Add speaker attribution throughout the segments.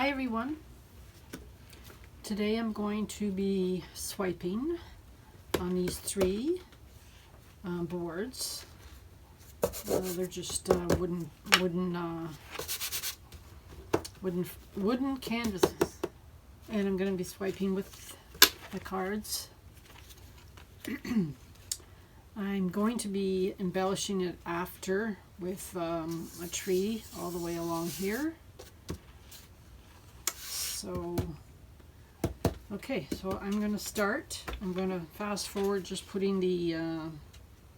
Speaker 1: Hi everyone. Today I'm going to be swiping on these three boards. They're just wooden canvases, and I'm going to be swiping with the cards. I'm going to be embellishing it after with a tree all the way along here. So, okay, so I'm going to start. I'm going to fast forward just putting the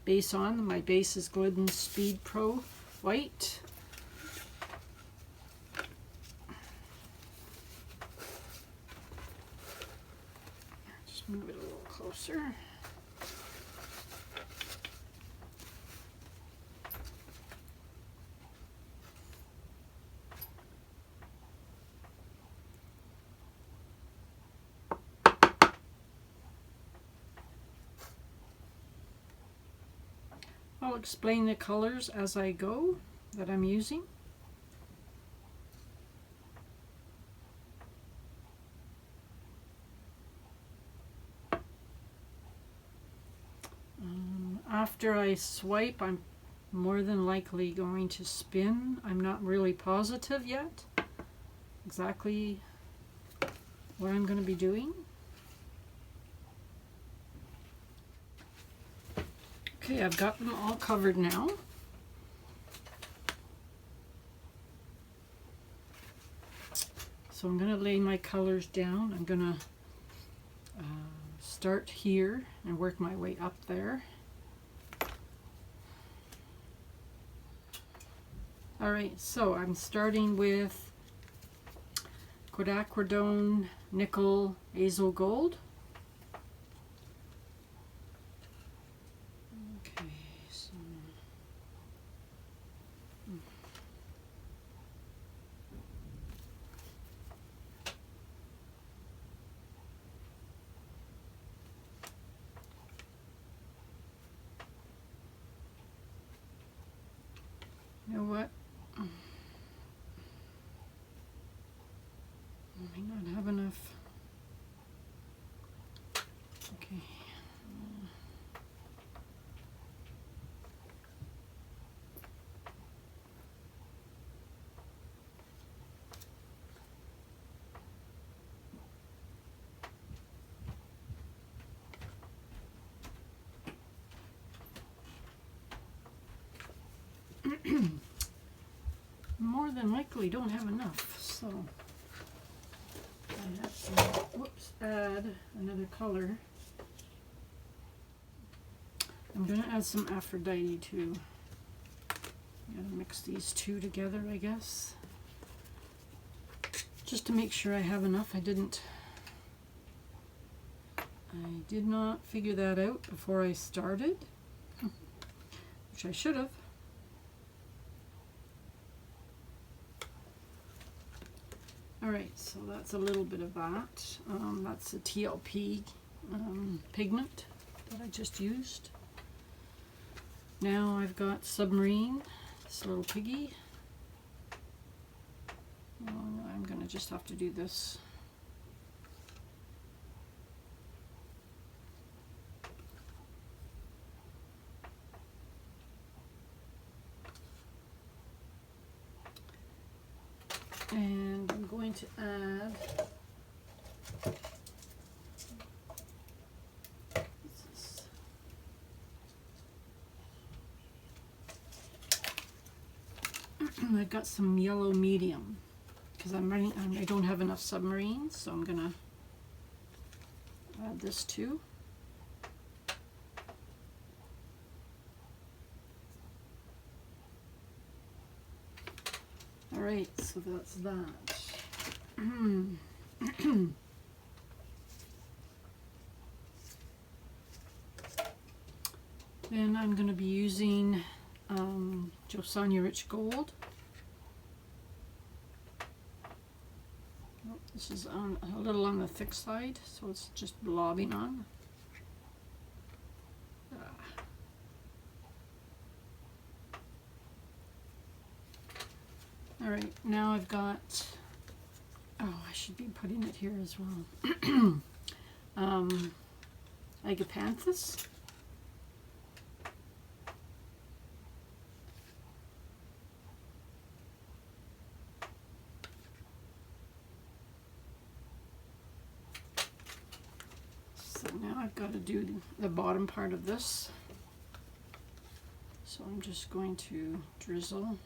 Speaker 1: base on. My base is Glidden Speed Pro White. Just move it a little closer. I'll explain the colors as I go that I'm using. After I swipe, I'm more than likely going to spin. I'm not really positive yet exactly what I'm going to be doing. Okay, I've got them all covered now. So I'm going to lay my colors down. I'm going to start here and work my way up there. Alright, so I'm starting with Quinacridone Nickel Azo Gold. Okay, so you know what? I may not have enough. Okay. More than likely don't have enough, so I have to add another color. I'm going to add some Aphrodite too. Gotta mix these two together, I guess, just to make sure I have enough. I did not figure that out before I started, which I should have. Alright, so that's a little bit of that. That's a TLP pigment that I just used. Now I've got Submarine, this little piggy. I'm going to just have to do this. And I'm going to add I've got some yellow medium because I don't have enough submarines, so I'm gonna add this too. Alright, so that's that. Then I'm going to be using Josanya Rich Gold. Oh, this is a little on the thick side, so it's just blobbing on. Alright, now I've got should be putting it here as well. Agapanthus. So now I've got to do the bottom part of this. So I'm just going to drizzle.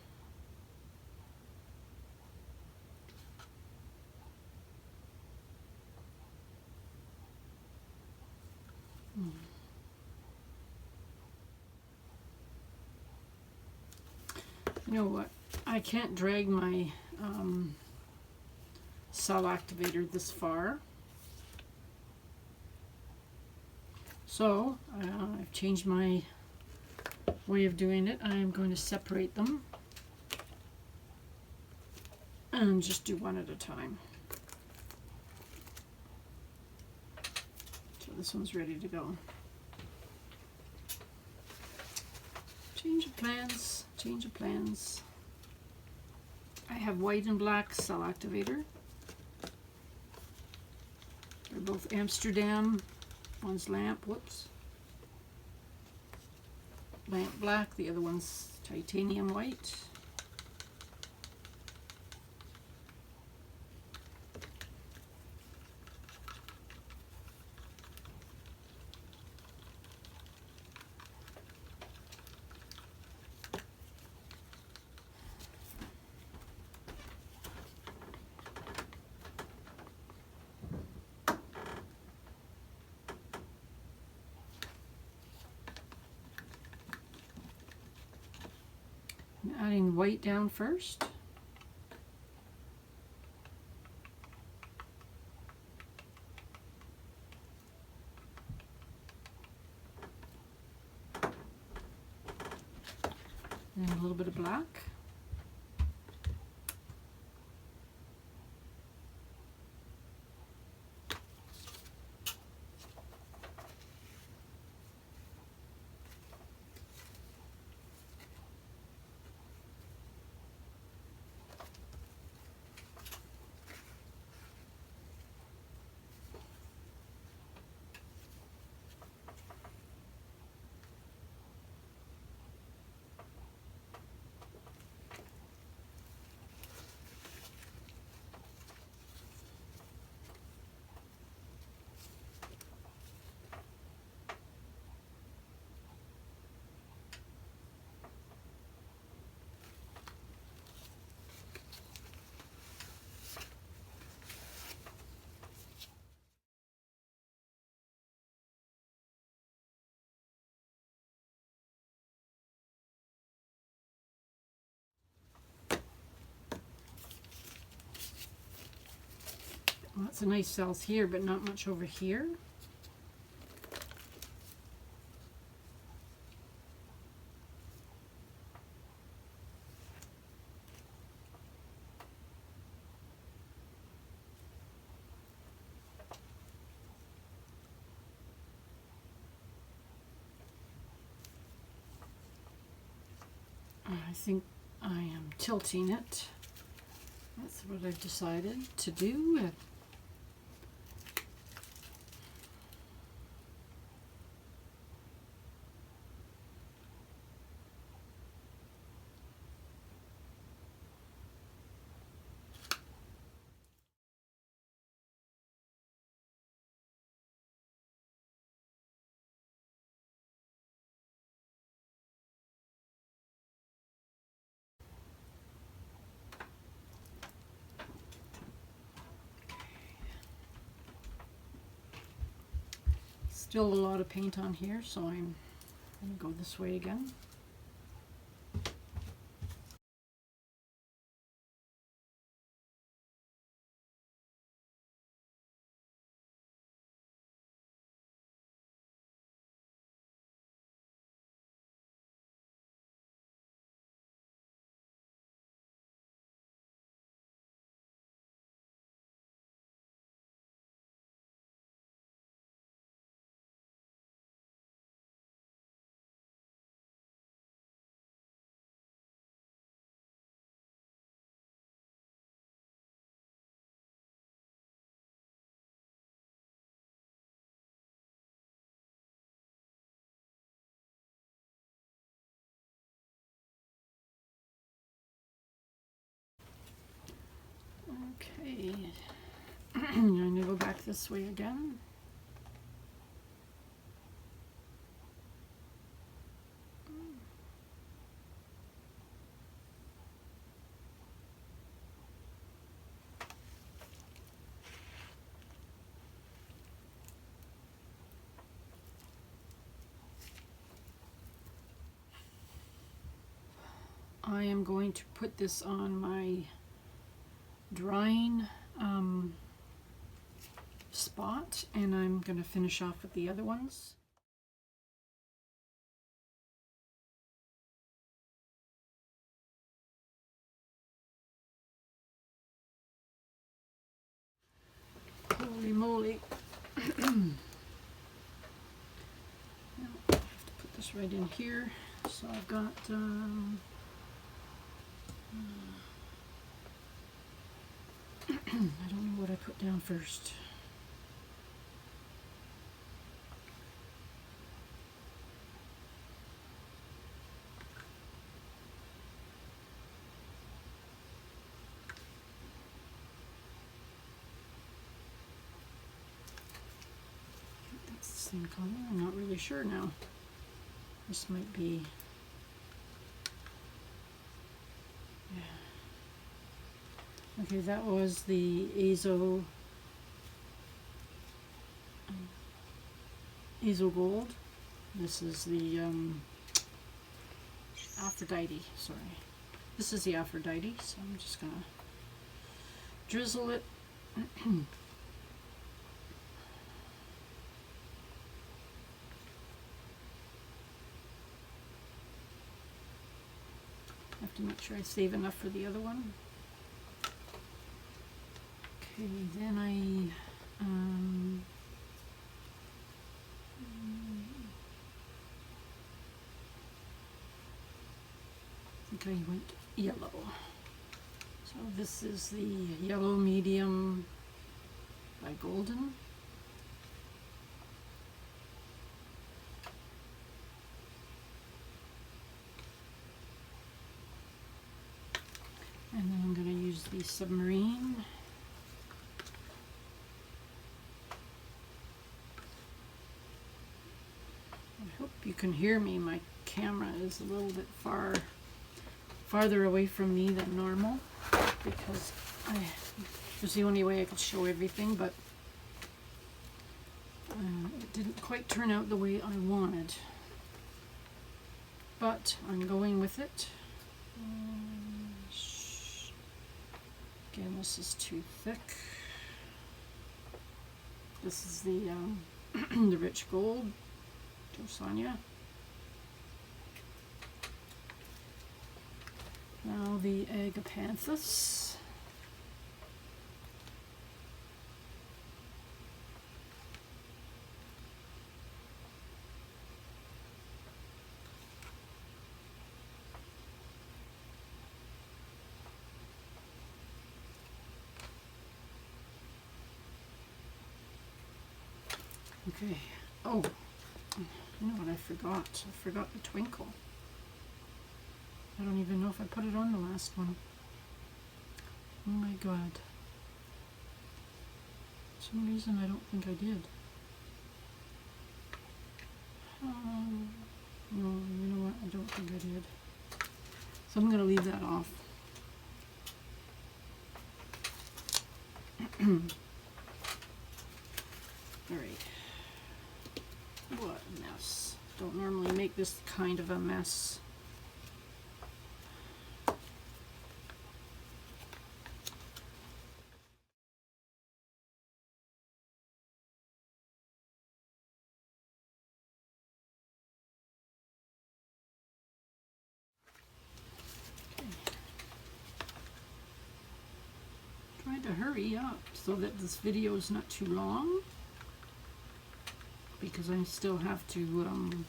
Speaker 1: You know what? I can't drag my cell activator this far. So I've changed my way of doing it. I am going to separate them and just do one at a time. So this one's ready to go. Change of plans, change of plans. I have white and black cell activator. They're both Amsterdam. One's lamp, whoops. Lamp black, the other one's titanium white. Adding white down first. And a little bit of black. Lots of nice cells here, but not much over here. I think I am tilting it. That's what I've decided to do. Still a lot of paint on here, so I'm going to go this way again. Okay, I'm going to go back this way again. I am going to put this on my drying spot, and I'm going to finish off with the other ones. Holy moly. Now, I have to put this right in here. So I've got I don't know what I put down first. That's the same color. I'm not really sure now. This might be, yeah. Okay, that was the Azo Gold. This is the Aphrodite, sorry. This is the Aphrodite, so I'm just gonna drizzle it. I have to make sure I save enough for the other one. Okay, then I think I went yellow. So this is the yellow medium by Glidden. And then I'm going to use the Submarine. I hope you can hear me. My camera is a little bit farther away from me than normal because it was the only way I could show everything, but it didn't quite turn out the way I wanted. But I'm going with it. Again, this is too thick. This is the the Rich Gold, Josanya. Now the Agapanthus. Okay. Oh, you know what I forgot? I forgot the Twinkle. I don't even know if I put it on the last one. Oh my god. For some reason I don't think I did. No, you know what? I don't think I did. So I'm going to leave that off. Alright. What a mess. Don't normally make this kind of a mess. Trying to hurry up so that this video is not too long, because I still have to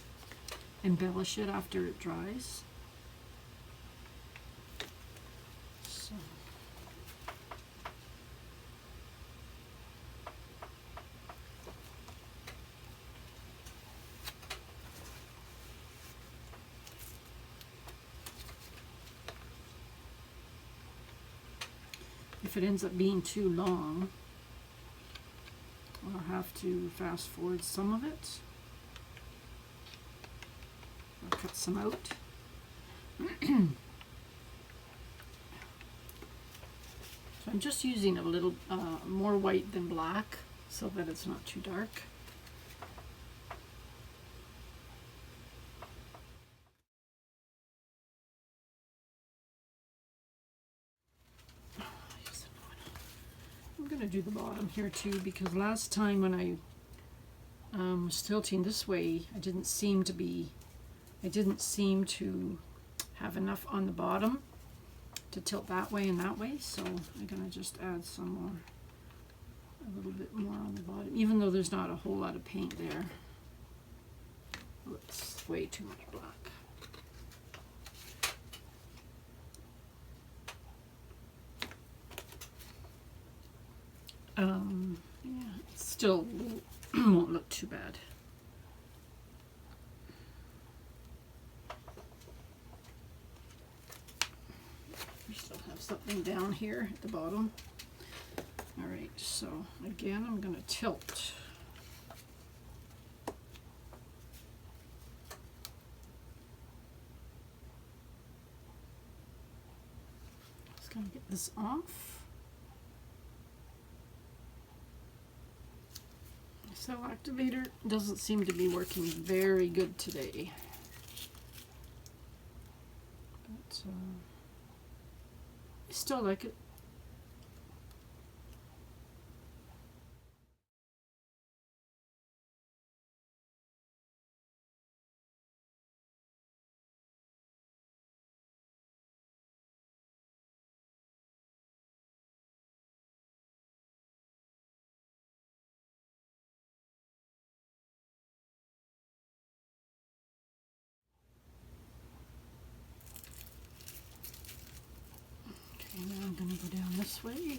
Speaker 1: embellish it after it dries. So. if it ends up being too long, I'll have to fast forward some of it. I'll cut some out. So I'm just using a little more white than black so that it's not too dark. I'm going to do the bottom here too, because last time when I was tilting this way, I didn't seem to have enough on the bottom to tilt that way and that way, so I'm going to just add some more, a little bit more on the bottom, even though there's not a whole lot of paint there. Oh, it's way too much black. Yeah, it still won't look too bad. We still have something down here at the bottom. All right, so again, I'm going to tilt. Just going to get this off. So activator doesn't seem to be working very good today. But I still like it. Okay, now I'm going to go down this way.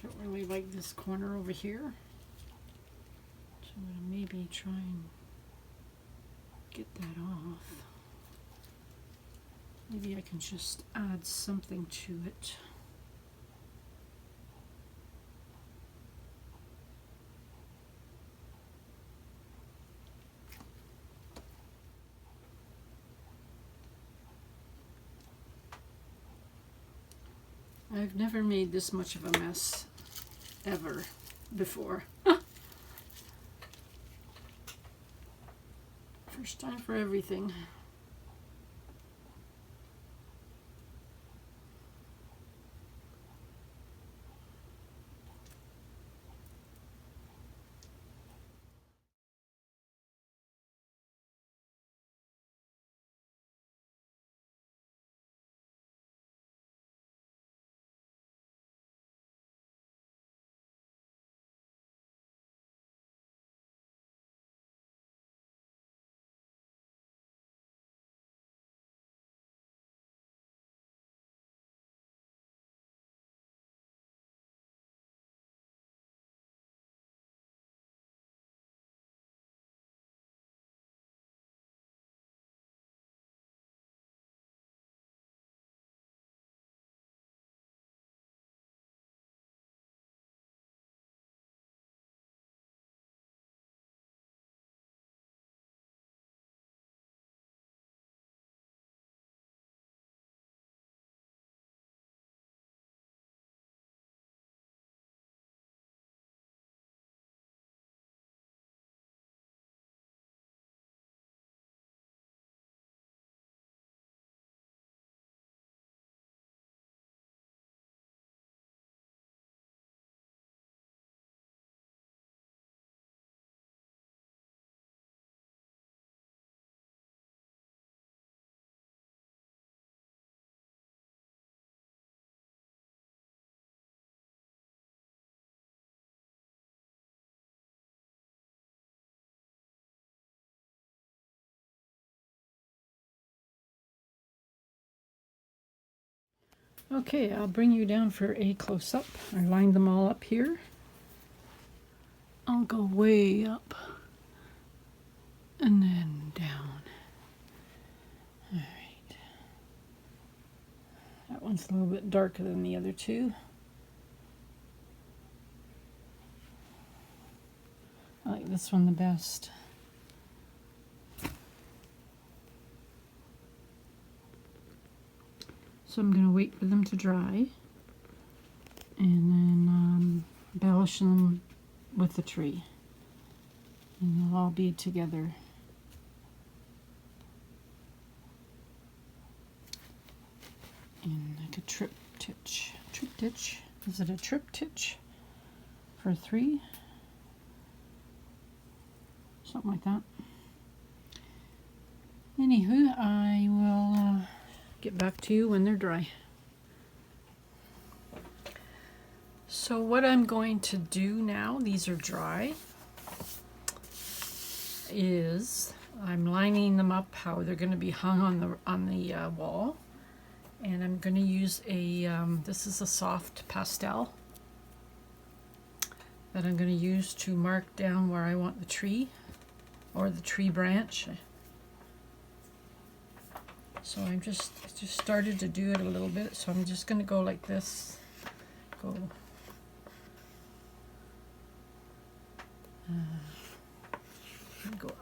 Speaker 1: Don't really like this corner over here, so I'm going to maybe try and get that off. Maybe I can just add something to it. I've never made this much of a mess ever before. First time for everything. Okay, I'll bring you down for a close-up. I lined them all up here. I'll go way up and then down. All right. That one's a little bit darker than the other two. I like this one the best. So I'm going to wait for them to dry and then embellish them with the tree. And they'll all be together. In like a triptych. Triptych? Is it a triptych for 3? Something like that. Anywho, I will get back to you when they're dry. So what I'm going to do now, these are dry, is I'm lining them up how they're going to be hung on the wall, and I'm going to use a this is a soft pastel that I'm going to use to mark down where I want the tree or the tree branch. So I just started to do it a little bit, so I'm just going to go like this. Go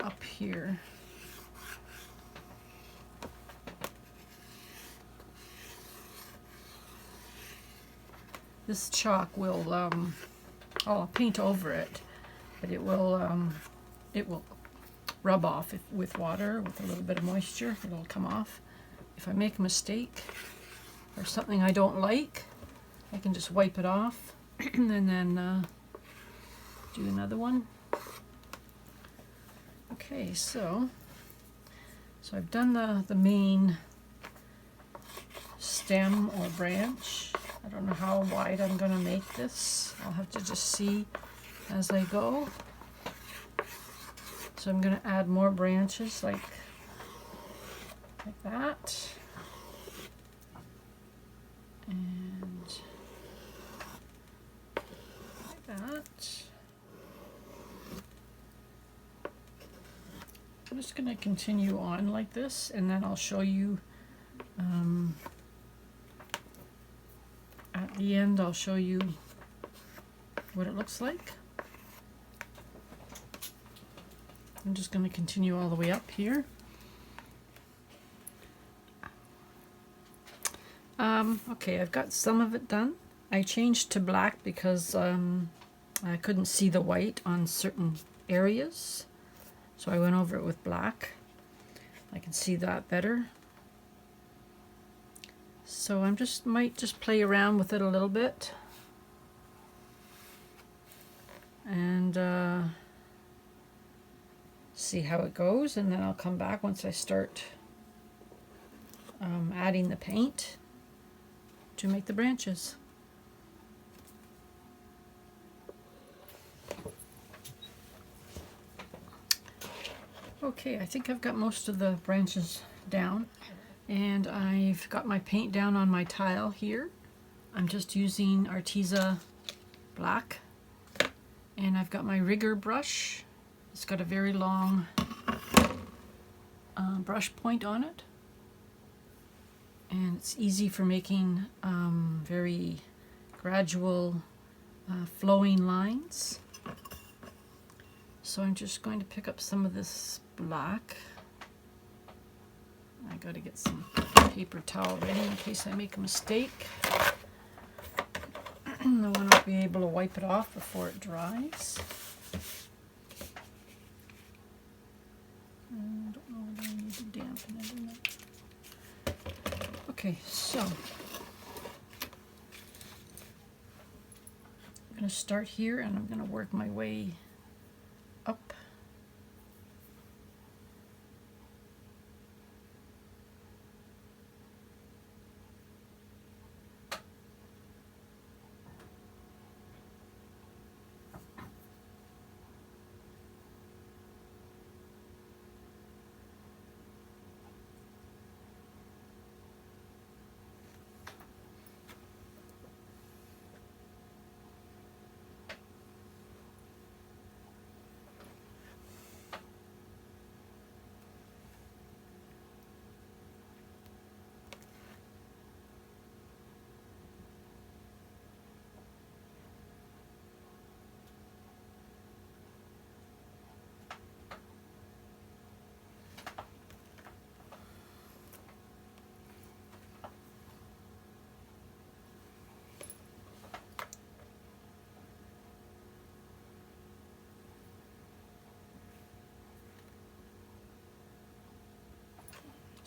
Speaker 1: up here. This chalk will I'll paint over it, but it will rub off with water, with a little bit of moisture. It'll come off. If I make a mistake or something I don't like, I can just wipe it off and then do another one. Okay, so I've done the main stem or branch. I don't know how wide I'm going to make this. I'll have to just see as I go. So I'm going to add more branches like that. And like that. I'm just going to continue on like this, and then I'll show you at the end. I'll show you what it looks like. I'm just going to continue all the way up here. Okay, I've got some of it done. I changed to black because I couldn't see the white on certain areas. So I went over it with black. I can see that better. So I might just play around with it a little bit. And see how it goes, and then I'll come back once I start adding the paint to make the branches. Okay, I think I've got most of the branches down, and I've got my paint down on my tile here. I'm just using Arteza black, and I've got my rigger brush. It's got a very long brush point on it, and it's easy for making very gradual flowing lines. So I'm just going to pick up some of this black. I got to get some paper towel ready in case I make a mistake. I want to be able to wipe it off before it dries. I don't know whether I need to dampen it or not. Okay, so I'm going to start here, and I'm going to work my way up.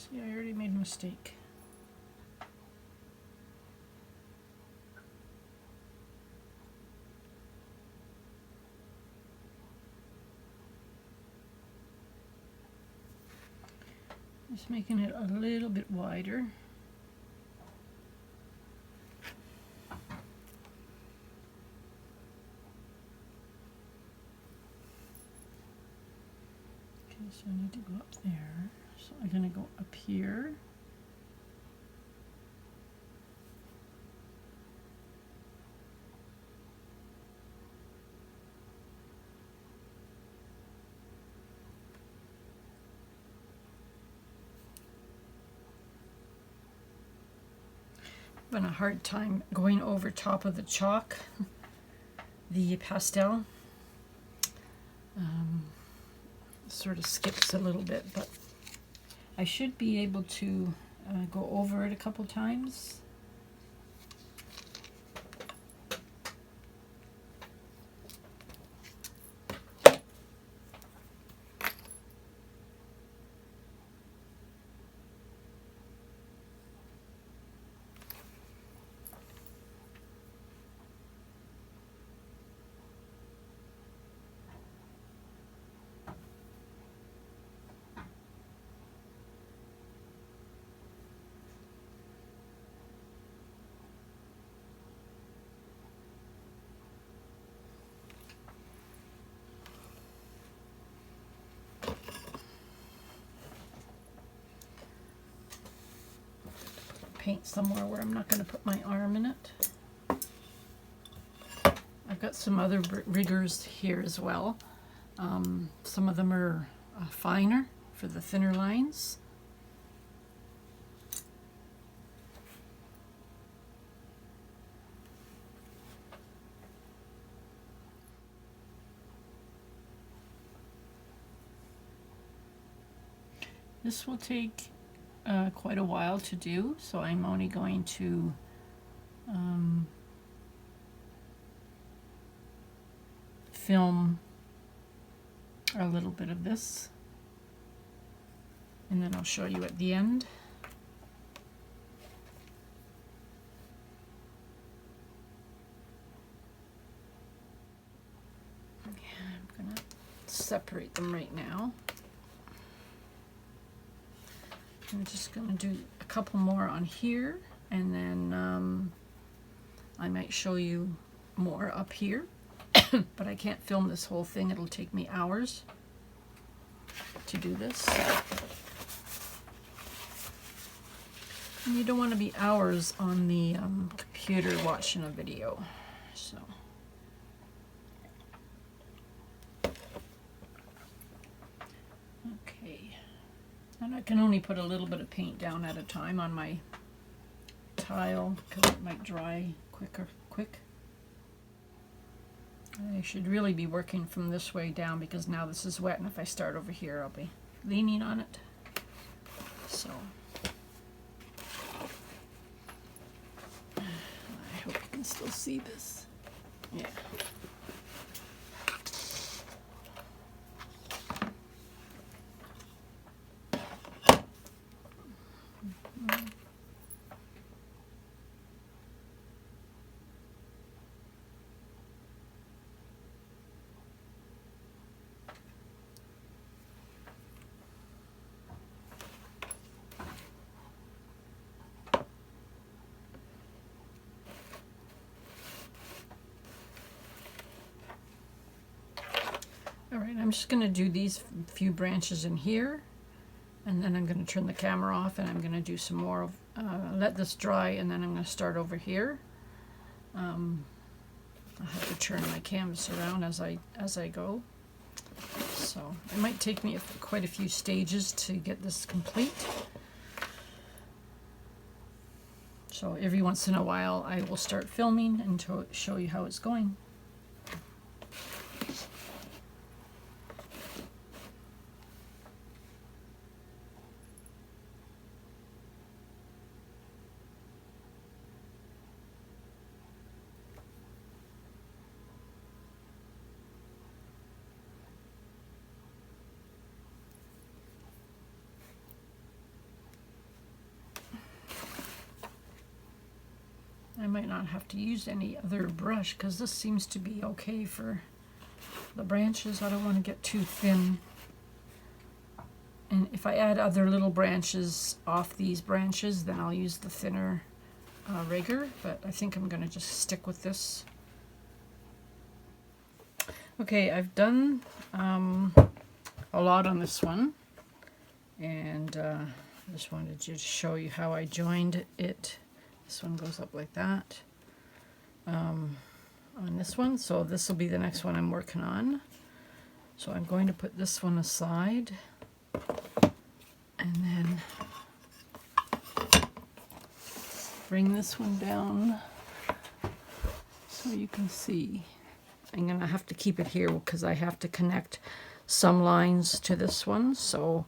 Speaker 1: See, I already made a mistake. Just making it a little bit wider. Okay, so I need to go up there. So I'm going to go up here. Having a hard time going over top of the chalk, the pastel. Sort of skips a little bit, but I should be able to go over it a couple times. Paint somewhere where I'm not going to put my arm in it. I've got some other riggers here as well. Some of them are finer for the thinner lines. This will take quite a while to do, so I'm only going to film a little bit of this, and then I'll show you at the end. I'm going to separate them right now. I'm just going to do a couple more on here, and then I might show you more up here, but I can't film this whole thing. It'll take me hours to do this. And you don't want to be hours on the computer watching a video. So. And I can only put a little bit of paint down at a time on my tile because it might dry quick. I should really be working from this way down because now this is wet, and if I start over here I'll be leaning on it. So I hope you can still see this. Yeah. Alright, I'm just going to do these few branches in here, and then I'm going to turn the camera off, and I'm going to do some more of, let this dry, and then I'm going to start over here. I'll have to turn my canvas around as I go. So it might take me quite a few stages to get this complete. So every once in a while I will start filming and to show you how it's going. I might not have to use any other brush because this seems to be okay for the branches. I don't want to get too thin. And if I add other little branches off these branches, then I'll use the thinner rigger, but I think I'm going to just stick with this. Okay, I've done a lot on this one, and I just wanted to show you how I joined it. This one goes up like that on this one, so this will be the next one I'm working on. So I'm going to put this one aside, and then bring this one down so you can see. I'm going to have to keep it here because I have to connect some lines to this one, so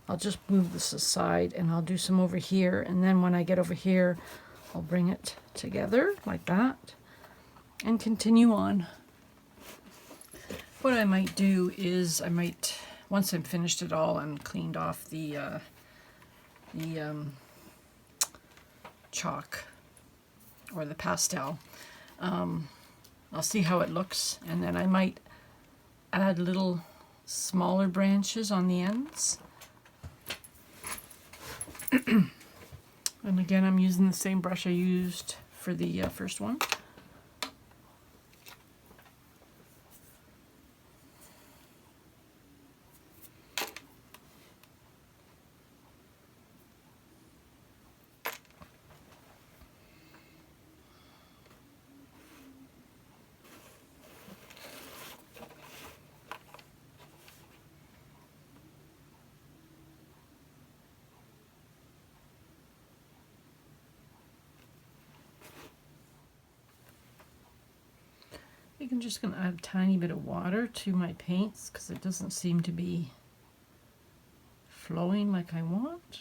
Speaker 1: I'll just move this aside and I'll do some over here, and then when I get over here I'll bring it together like that and continue on. What I might do is I might, once I'm finished it all and cleaned off the chalk or the pastel, I'll see how it looks, and then I might add little smaller branches on the ends. And again, I'm using the same brush I used for the first one. I think I'm just going to add a tiny bit of water to my paints because it doesn't seem to be flowing like I want.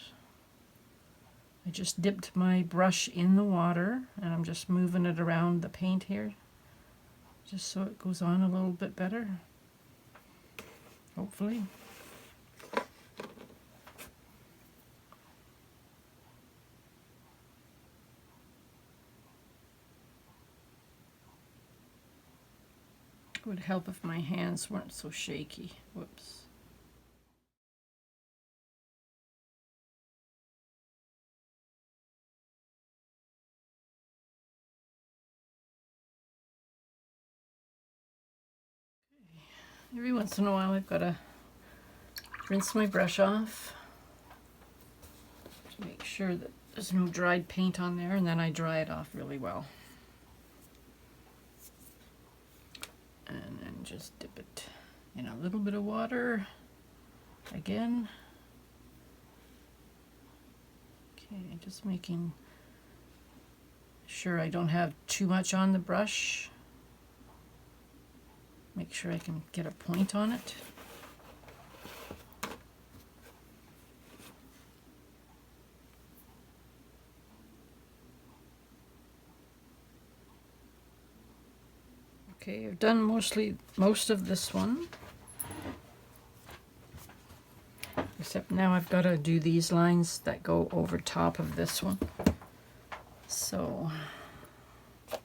Speaker 1: I just dipped my brush in the water and I'm just moving it around the paint here just so it goes on a little bit better, hopefully. It would help if my hands weren't so shaky. Whoops. Every once in a while I've got to rinse my brush off to make sure that there's no dried paint on there, and then I dry it off really well. And then just dip it in a little bit of water again. Okay, just making sure I don't have too much on the brush. Make sure I can get a point on it. Okay, I've done most of this one, except now I've got to do these lines that go over top of this one. So I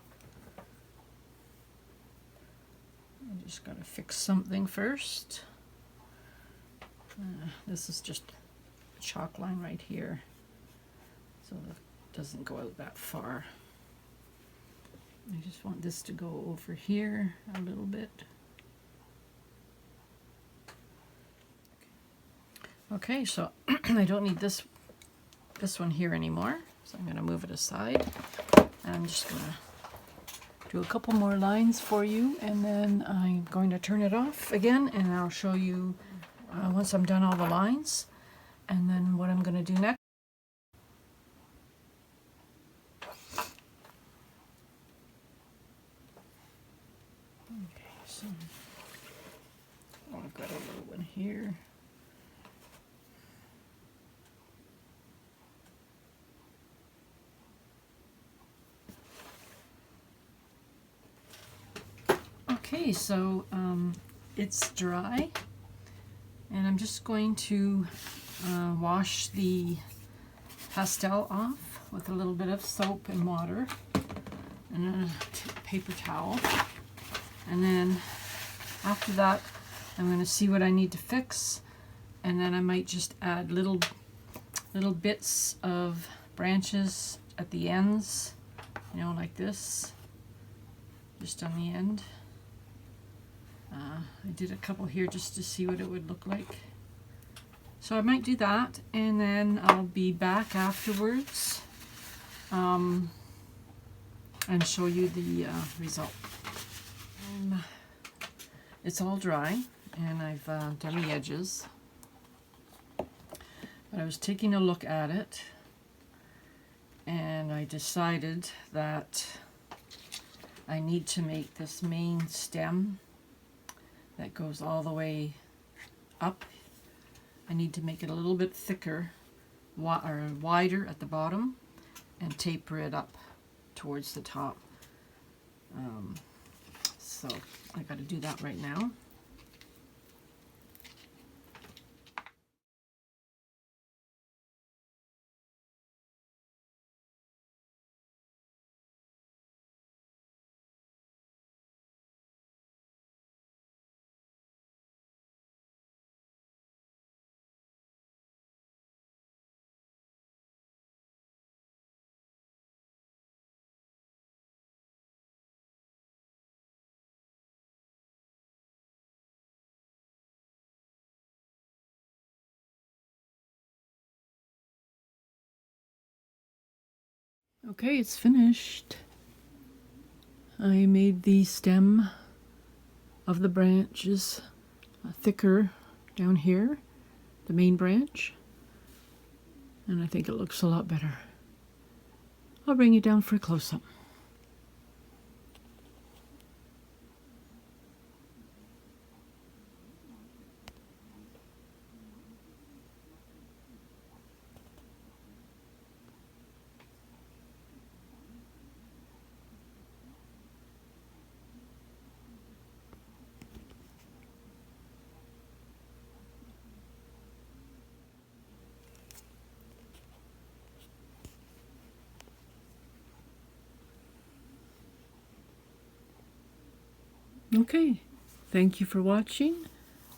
Speaker 1: just got to fix something first. This is just a chalk line right here, so that doesn't go out that far. I just want this to go over here a little bit. Okay, so I don't need this one here anymore, so I'm going to move it aside. And I'm just going to do a couple more lines for you, and then I'm going to turn it off again, and I'll show you once I'm done all the lines, and then what I'm going to do next. So, I've got a little one here. Okay, so it's dry, and I'm just going to wash the pastel off with a little bit of soap and water. and then a paper towel. And then after that, I'm going to see what I need to fix, and then I might just add little bits of branches at the ends, you know, like this, just on the end. I did a couple here just to see what it would look like. So I might do that, and then I'll be back afterwards and show you the result. It's all dry, and I've done the edges. But I was taking a look at it, and I decided that I need to make this main stem that goes all the way up. I need to make it a little bit thicker or wider at the bottom and taper it up towards the top. So I got to do that right now. Okay, it's finished. I made the stem of the branches thicker down here, the main branch, and I think it looks a lot better. I'll bring you down for a close-up. Okay, thank you for watching.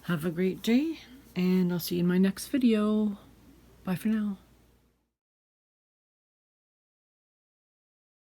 Speaker 1: Have a great day, and I'll see you in my next video. Bye for now.